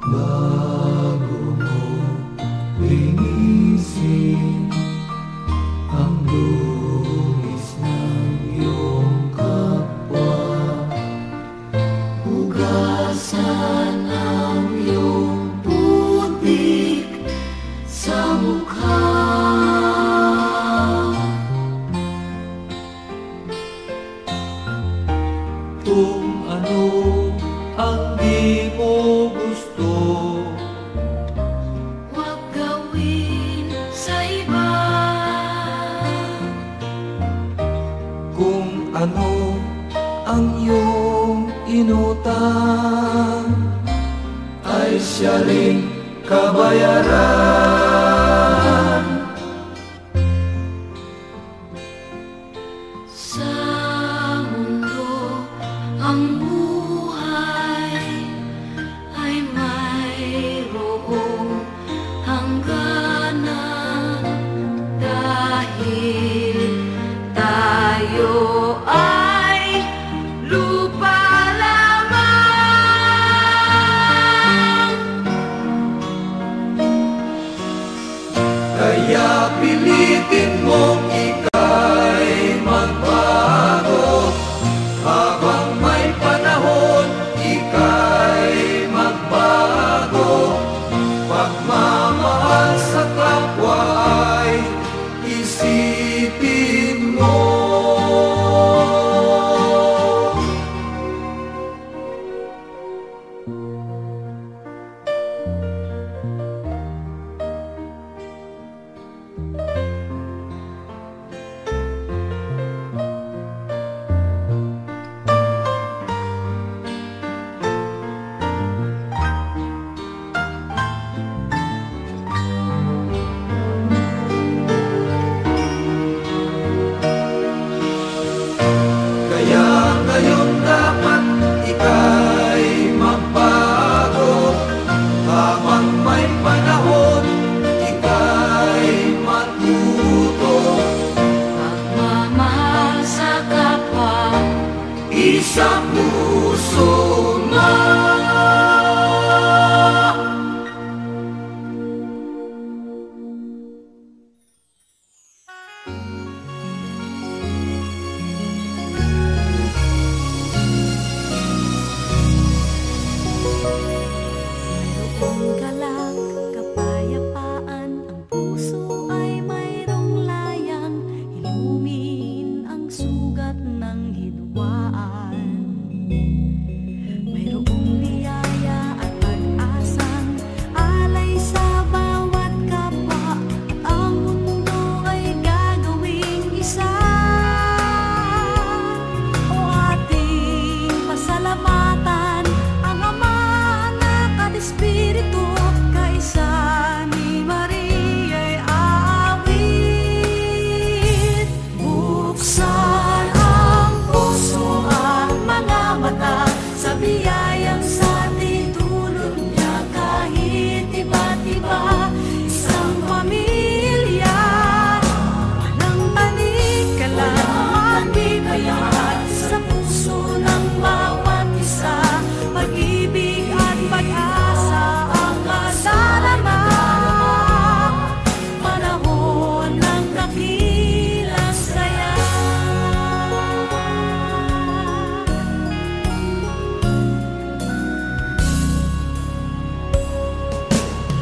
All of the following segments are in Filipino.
Bago mo linisin ang lunis ng iyong kapwa, hugasan ang iyong putik sa mukha. Kung ano ang di mo gusto, huwag gawin sa iba. kung ano ang iyong inutang, ay siya ring kabayaran. Sa mundo ang buhay ay mayroong hangganan, dahil tayo ay lupa lamang. Kaya pilitin mong ika'y magbago, habang may panahon ika'y magbago. Pagmamahal sa kapwa ay isipin mo. Kaya ngayon dapat ika'y magbago, habang may panahon ika'y matuto. Pagmamahal sa kapwa, Isang puso mo. Mayroong galak, kapayapaan, ang puso ay mayroong layang, ilumin ang sugat ng hidwaan. Mayroong niyaya at pag-asang alay sa bawat kapwa, ang mundo ay gagawing isa. O ating pasalamatan ang Ama, Anak at Espiritu, kaisa ni Maria'y aawit. Buksan ang puso at mga mata sa biyayang sa tinulog niya, kahit iba't iba, isang pamilya. Walang tanik-kalang magbibigay sa puso ng bawat isa, pag-ibig at pag-asa ang kasalama. Panahon ng dakilang saya.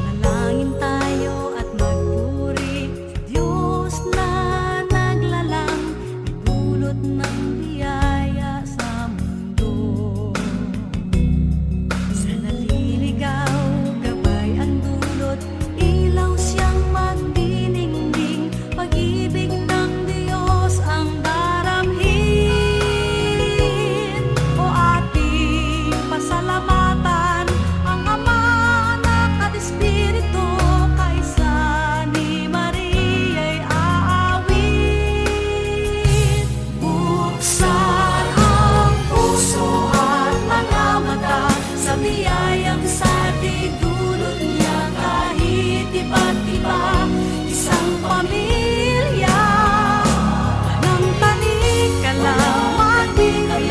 Manalangin tayo at magpuri sa Diyos na naglalang, dulot ng biyaya sa mundo. Sa naliligaw, gabay ang dulot, ilaw siyang magdiningning, pag-ibig ng Diyos ang daramhin. O ating pasalamatan ang Ama, Anak at Espiritu, kaisa ni Maria'y aawit. Buksan ang puso at mga mata sa biyayang sa dulot niya, kahit iba't iba, isang pamilya. Walang tanik-kalang magbibigay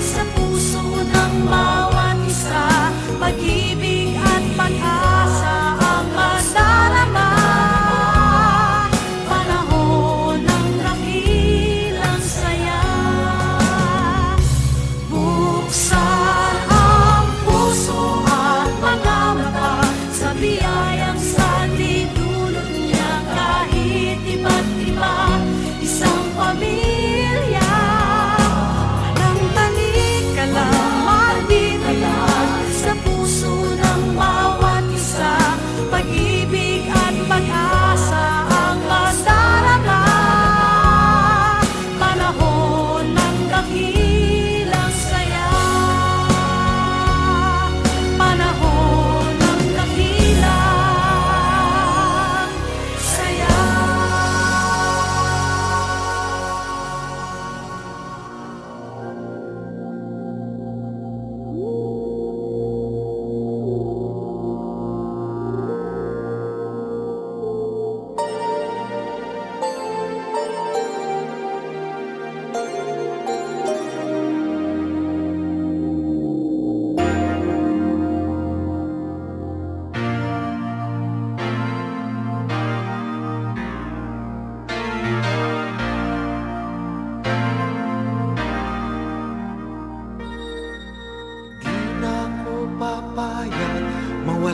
sa puso ng bawat isa, pag-ibig at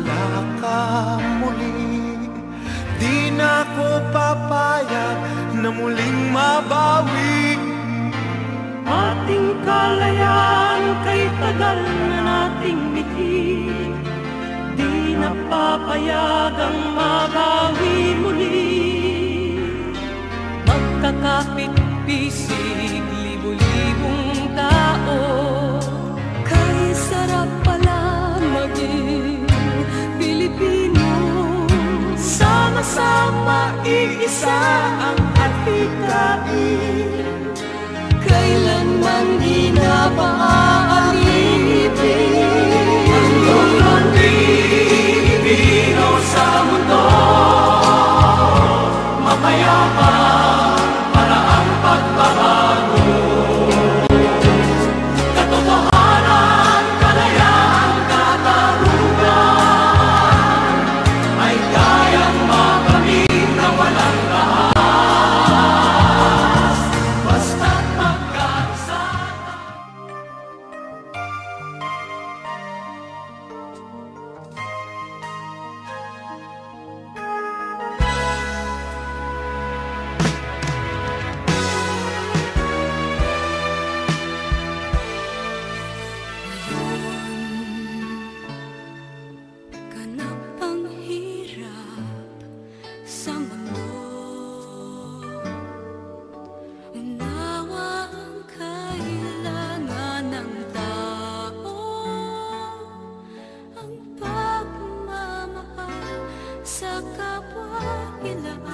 wala ka muli. Di na ko papayag na muling mabawi. Ating kalayaan kay tagal na nating bitin, di na papayagang mabawi muli. Magkakapit-bisig, libo-libong tao, kay sarap pala maging Pilipino. Sama-sama iisa ang adhikain, Kailanman di na maaalipin. ang Pilipino sa mundo, mapayapa para ang pagbabago. Katotohanan, kalayaan, katarungan ay kayang makamit na walang lahat. Basta't magkaisa. Ganap ang hirap sa mundo, unawa ang kailangan ng tao, ang pagmamahal sa kapwa-ilaan.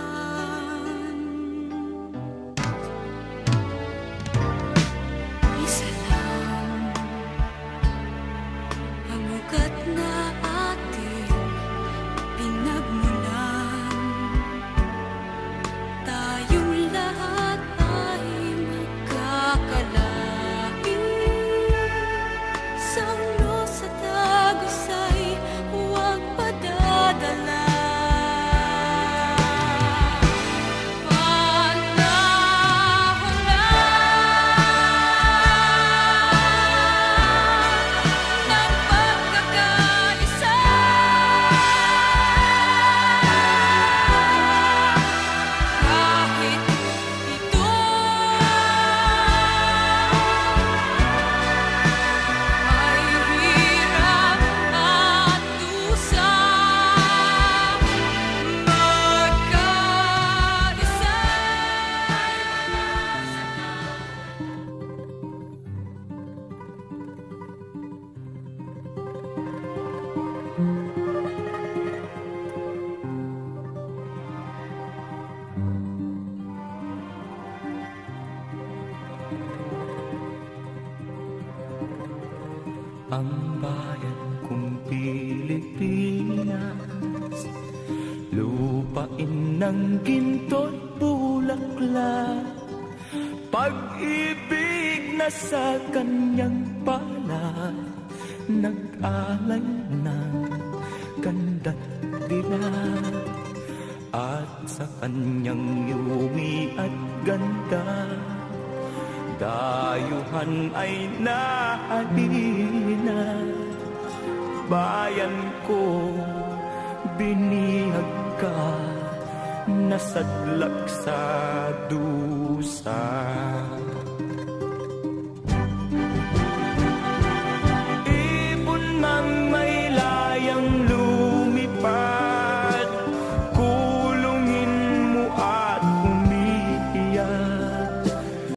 Isa lang ang ugat na ating pinagmulan, tayong lahat ay magkakalain. Sanglo sa tagusay, huwag padadala. Panahon na ng pagkakaisa, kahit ito ay hirap at dusa, magkaisa. Ang bayan kong Pilipinas, lupain ng ginto't bulaklak, pag-ibig na sa kanyang palad, nag-alay ng ganda't dilag, at sa kanyang yumi at ganda, dayuhan ay nahalina. Bayan ko, binihag ka, nasadlak sa dusa.